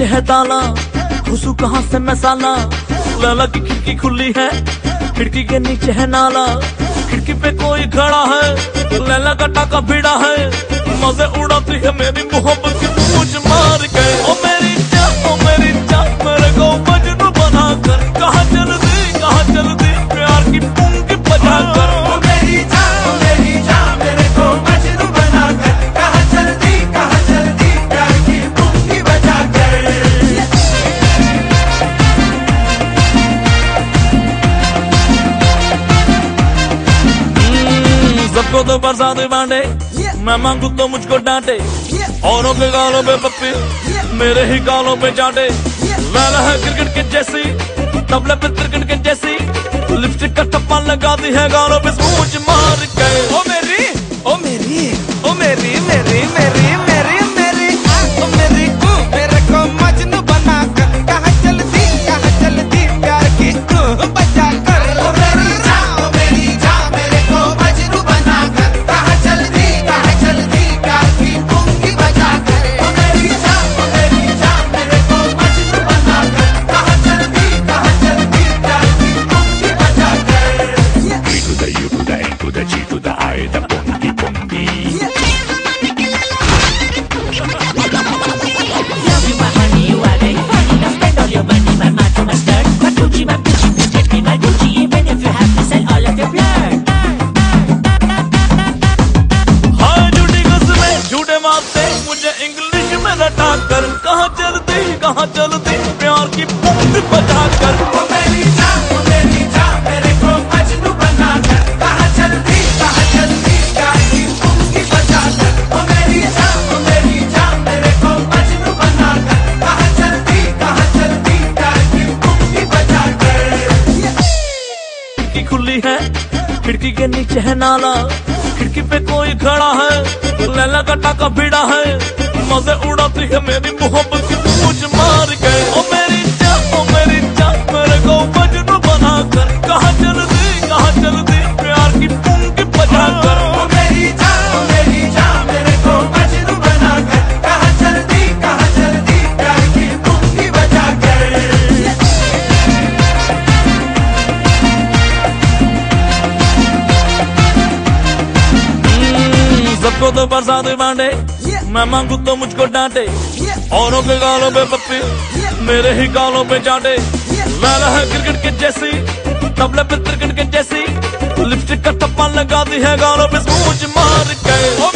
है ताला, घुसू कहाँ से मैं साला। लैला की खिड़की खुली है, खिड़की के नीचे है नाला। खिड़की पे कोई खड़ा है, लैला का टाका भिड़ा है। मजे उड़ाती है मेरी मोहब्बत की पूछ मार के। ओ मेरी जान, ओ मेरी जान, मेरे को मजनू बना कर। कहाँ चल दी प्यार की पुंगी बजा कर। ओ मेरी जान, मेरे को मजनू बना कर। कहाँ चल दी प्यार की पुंगी बजा कर। सबको तो बरसात बांटे, मैं मांगू तो मुझको डांटे। औरों के गालों पे पप्पी, मेरे ही गालों पे चाटे। लैला है क्रिकेट के जैसी, तबले पे क्रिकेट के जैसी। लिपस्टिक का टप्पा लगाती है गालों पे स्पूंज मार के। ओ मेरी, ओ मेरी, ओ मेरी, मेरी मेरी मेरी मेरी ओ मेरी मेरे को मजनू बना कर। कहाँ चल दी प्यार की बजा कर। ओ मेरी जान, मेरे को मजनू बना कर। कहाँ चल दी प्यार की पुंगी बजा कर। ओ मेरी जान, मेरे को मजनू बना कर। कहाँ चल दी प्यार की पुंगी बजा कर। B to the U to the N to the G to the I, the pungi pungi. Love you, my honey, you are very funny. Now spend all your money, my macho mustard. My Gucci, protect me, my Gucci. Even if you have to sell all of your blood. हाँ झूठी कसमें, झूठे वादे, मुझे English में रटा कर। कहाँ चलती प्यार की पुंगी बजा कर। ओ मेरी जान, मेरे को मजनू बना कर। कहाँ चल दी प्यार की पुंगी बजा कर। ओ मेरी जान, मेरे को मजनू बना कर। कहाँ चल दी प्यार की पुंगी बजा कर। खिड़की खुली है, खिड़की के नीचे है नाला। खिड़की पे कोई खड़ा है, लैला का टाका भिड़ा है। मजे उड़ाती है मेरी मोहब्बत की पूछ मार के। ओ मेरी जान, मेरे को मजनू बना कर। कहाँ चल दी प्यार की पुंगी बजा कर। ओ मेरी जान, मेरे को मजनू बना कर। कहाँ चल दी प्यार की पुंगी बजा कर। सबको तो बरसात बांटे, मैं मांगू तो मुझको डांटे। औरों के गालों पे पप्पी, मेरे ही गालों पे चाटे। लैला है क्रिकेट के जैसी, तबले पे क्रिकेट के जैसी। लिपस्टिक का टप्पा लगाती है गालों पे स्पूंज मार के। ओ